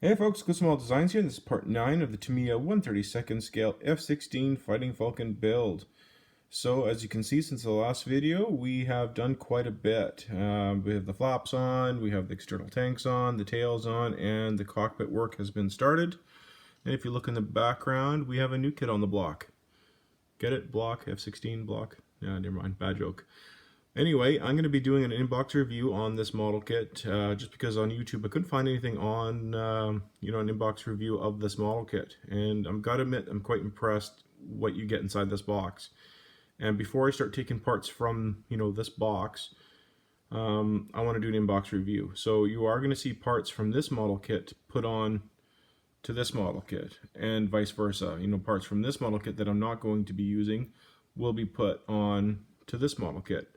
Hey folks, Small Designs here. This is part 9 of the Tamiya 1/32 scale F-16 Fighting Falcon build. So as you can see since the last video, we have done quite a bit. We have the flaps on, we have the external tanks on, the tails on, and the cockpit work has been started. And if you look in the background, we have a new kit on the block. Get it? Block, F-16 block? Yeah, never mind, bad joke. Anyway, I'm going to be doing an inbox review on this model kit, just because on YouTube I couldn't find anything on, an inbox review of this model kit. And I've got to admit, I'm quite impressed what you get inside this box. And before I start taking parts from, this box, I want to do an inbox review. So you are going to see parts from this model kit put on to this model kit, and vice versa. Parts from this model kit that I'm not going to be using will be put on to this model kit.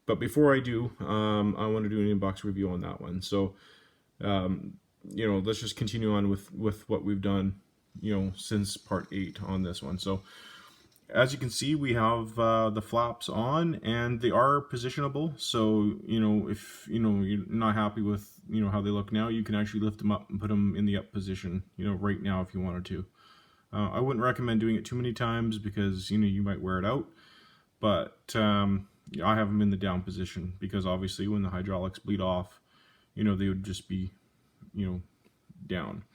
But before I do, I want to do an inbox review on that one. So, let's just continue on with what we've done, since part 8 on this one. So, as you can see, we have the flaps on, and they are positionable. So, if you're not happy with how they look now, you can actually lift them up and put them in the up position, right now if you wanted to. I wouldn't recommend doing it too many times because you might wear it out, but I have them in the down position because obviously when the hydraulics bleed off, they would just be, down.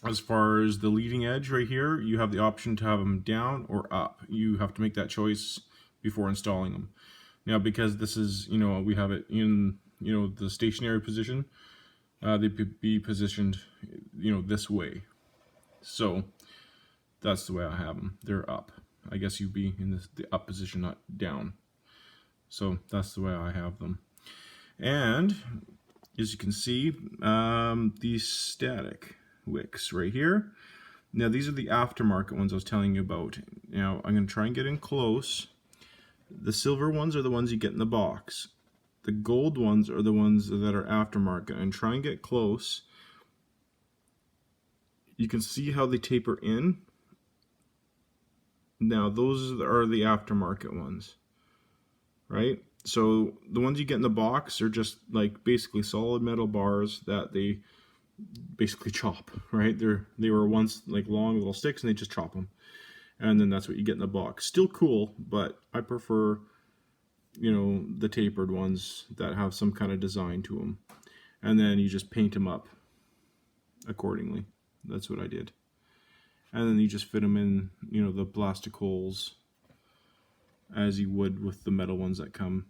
As far as the leading edge right here, you have the option to have them down or up. You have to make that choice before installing them. Now, because this is, we have it in, the stationary position, they'd be positioned, this way. So that's the way I have them. They're up. I guess you'd be in the up position, not down. So that's the way I have them. And as you can see, these static wicks right here. Now these are the aftermarket ones I was telling you about. Now I'm going to try and get in close. The silver ones are the ones you get in the box. The gold ones are the ones that are aftermarket. And try and get close. You can see how they taper in. Now those are the aftermarket ones. Right? So the ones you get in the box are just like basically solid metal bars that they basically chop, right? They were once like long little sticks and they just chop them. And then that's what you get in the box. Still cool, but I prefer, the tapered ones that have some kind of design to them. And then you just paint them up accordingly. That's what I did. And then you just fit them in, the plastic holes as you would with the metal ones that come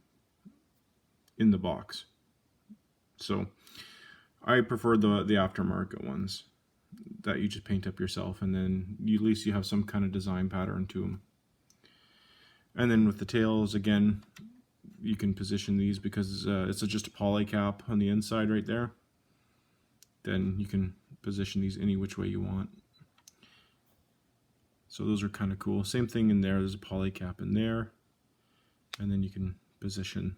in the box. So I prefer the aftermarket ones that you just paint up yourself, and then at least you have some kind of design pattern to them. And then with the tails, again, you can position these because it's just a poly cap on the inside right there. Then you can position these any which way you want. So those are kind of cool. Same thing in there. There's a poly cap in there. And then you can position,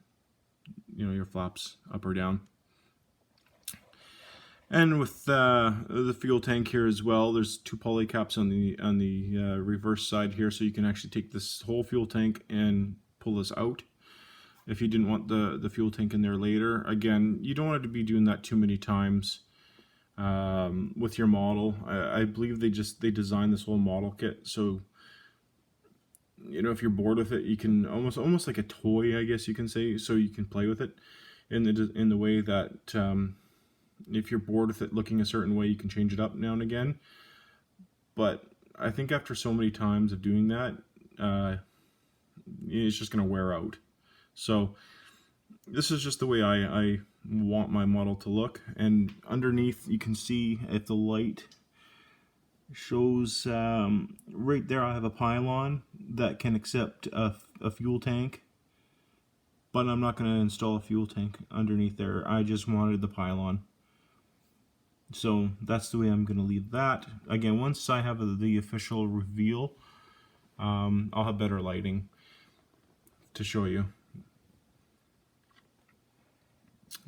your flaps up or down. And with the fuel tank here as well, there's 2 poly caps on the reverse side here. So you can actually take this whole fuel tank and pull this out. If you didn't want the fuel tank in there later. Again, you don't want to be doing that too many times. With your model. I believe they designed this whole model kit so if you're bored with it, you can almost like a toy, I guess you can say, so you can play with it in the way that if you're bored with it looking a certain way, you can change it up now and again. But I think after so many times of doing that, it's just going to wear out. So this is just the way I want my model to look. And underneath you can see if the light shows right there, I have a pylon that can accept a fuel tank, but I'm not going to install a fuel tank underneath there. I just wanted the pylon. So that's the way I'm going to leave that. Again, once I have the official reveal, I'll have better lighting to show you.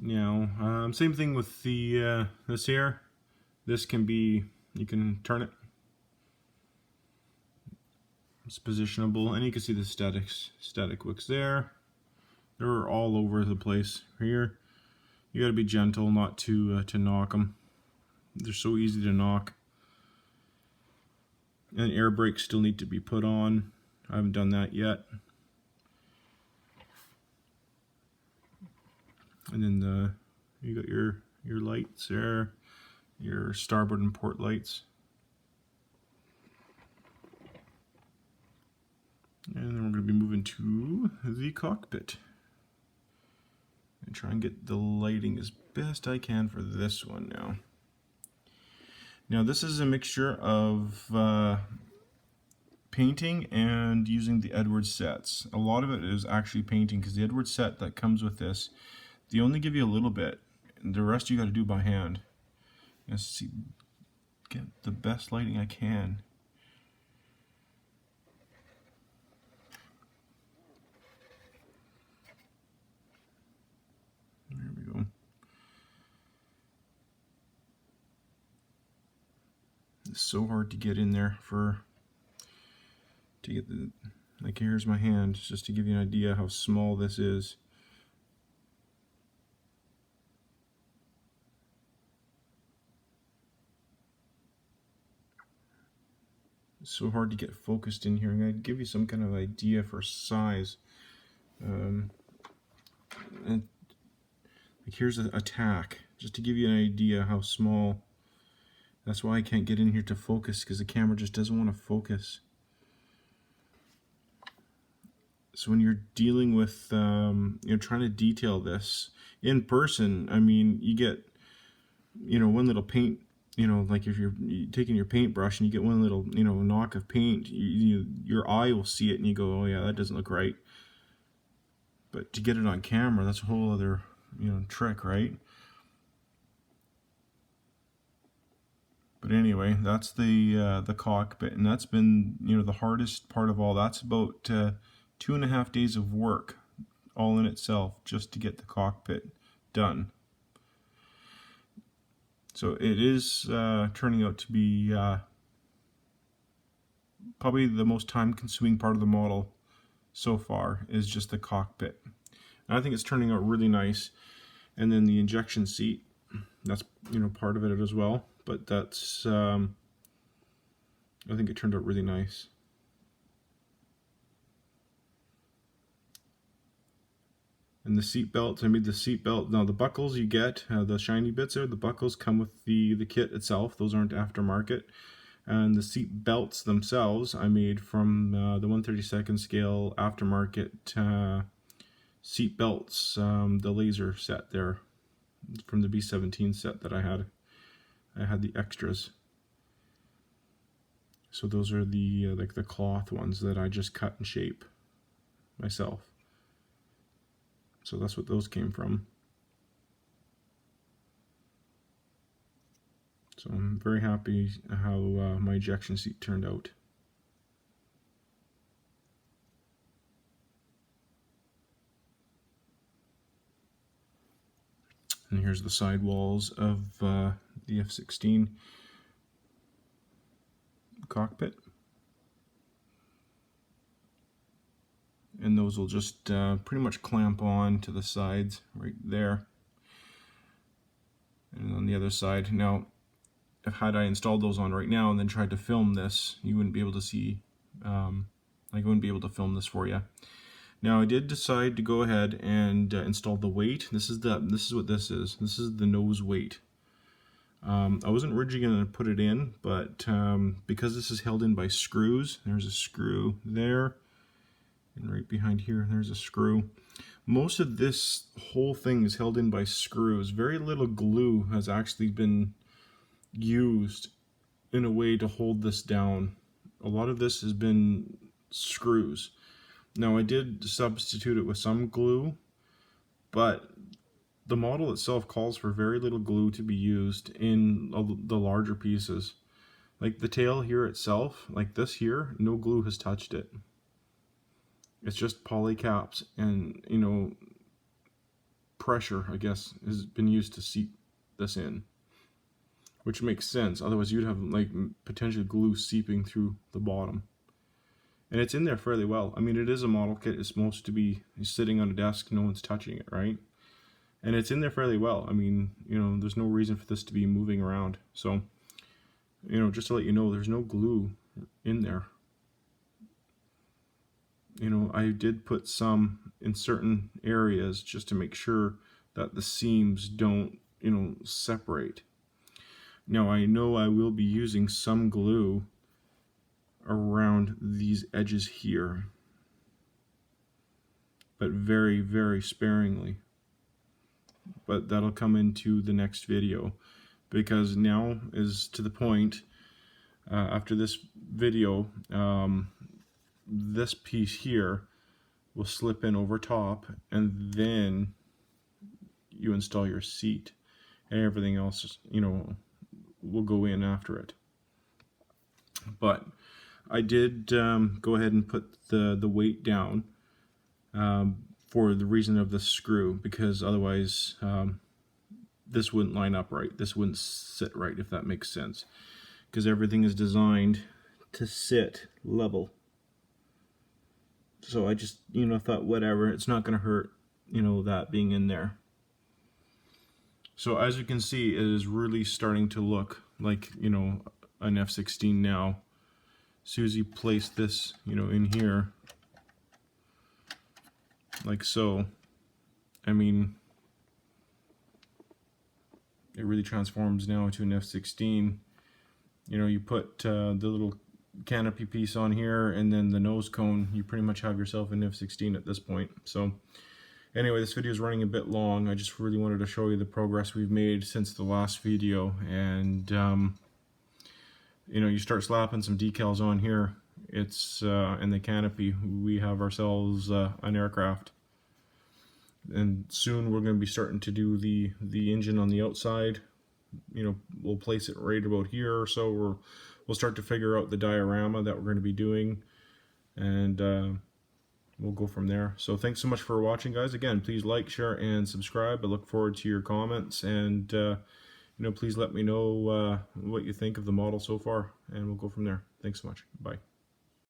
Now, same thing with the this here. This can be, you can turn it. It's positionable, and you can see the static wicks there. They're all over the place here. You got to be gentle not to knock them. They're so easy to knock. And air brakes still need to be put on. I haven't done that yet. And then you got your lights there, your starboard and port lights. And then we're going to be moving to the cockpit. And try and get the lighting as best I can for this one now. Now this is a mixture of painting and using the Edwards sets. A lot of it is actually painting because the Edwards set that comes with this, they only give you a little bit. And the rest you got to do by hand. Let's see, get the best lighting I can. There we go. It's so hard to get in there to get the, like here's my hand, just to give you an idea how small this is. It's so hard to get focused in here. I'm going to give you some kind of idea for size. And like here's a tack, just to give you an idea how small. That's why I can't get in here to focus, because the camera just doesn't want to focus. So when you're dealing with, trying to detail this in person, I mean, you get, one little paint, like if you're taking your paintbrush and you get one little, knock of paint, your eye will see it and you go, oh yeah, that doesn't look right. But to get it on camera, that's a whole other, trick, right? But anyway, that's the cockpit, and that's been, the hardest part of all. That's about 2.5 days of work, all in itself, just to get the cockpit done. So it is turning out to be probably the most time-consuming part of the model so far, is just the cockpit. And I think it's turning out really nice. And then the injection seat, that's part of it as well. But that's I think it turned out really nice. And the seat belts, I made the seat belt. Now the buckles you get, the shiny bits there, the buckles come with the kit itself. Those aren't aftermarket. And the seat belts themselves I made from the 1/32 scale aftermarket seat belts, the laser set there from the B-17 set that I had. I had the extras. So those are the like the cloth ones that I just cut and shape myself. So that's what those came from. So I'm very happy how my ejection seat turned out. And here's the sidewalls of the F-16 cockpit. And those will just pretty much clamp on to the sides right there. And on the other side, now, had I installed those on right now and then tried to film this, you wouldn't be able to see, I wouldn't be able to film this for you. Now I did decide to go ahead and install the weight. This is what this is. This is the nose weight. I wasn't originally going to put it in, but because this is held in by screws, there's a screw there, and right behind here there's a screw. Most of this whole thing is held in by screws. Very little glue has actually been used in a way to hold this down. A lot of this has been screws. Now I did substitute it with some glue, but the model itself calls for very little glue to be used in the larger pieces. Like the tail here itself, like this here, no glue has touched it. It's just poly caps and, pressure, I guess, has been used to seat this in. Which makes sense, otherwise you'd have like potentially glue seeping through the bottom. And it's in there fairly well. I mean, it is a model kit. It's supposed to be sitting on a desk, no one's touching it, right? and it's in there fairly well. I mean, you know, there's no reason for this to be moving around. So, you know, just to let you know, there's no glue in there. You know, I did put some in certain areas just to make sure that the seams don't, you know, separate. Now, I know I will be using some glue around these edges here, but very, very sparingly. But that'll come into the next video, because now is to the point, after this video, this piece here will slip in over top, and then you install your seat, and everything else, you know, will go in after it. But I did go ahead and put the weight down for the reason of the screw, because otherwise this wouldn't line up right. This wouldn't sit right, if that makes sense, because everything is designed to sit level. So I just, you know, thought whatever, it's not going to hurt, you know, that being in there. So as you can see, it is really starting to look like, you know, an F-16 now. As soon as you place this, you know, in here, like so, I mean, it really transforms now into an F-16. You know, you put the little canopy piece on here and then the nose cone, you pretty much have yourself an F-16 at this point. So anyway, this video is running a bit long. I just really wanted to show you the progress we've made since the last video. And you know, you start slapping some decals on here, it's in the canopy, we have ourselves an aircraft. And soon we're going to be starting to do the engine on the outside. You know, we'll place it right about here or so. We'll start to figure out the diorama that we're going to be doing, and we'll go from there. So thanks so much for watching, guys. Again, please like, share, and subscribe. I look forward to your comments, and you know, please let me know what you think of the model so far, and we'll go from there. Thanks so much. Bye.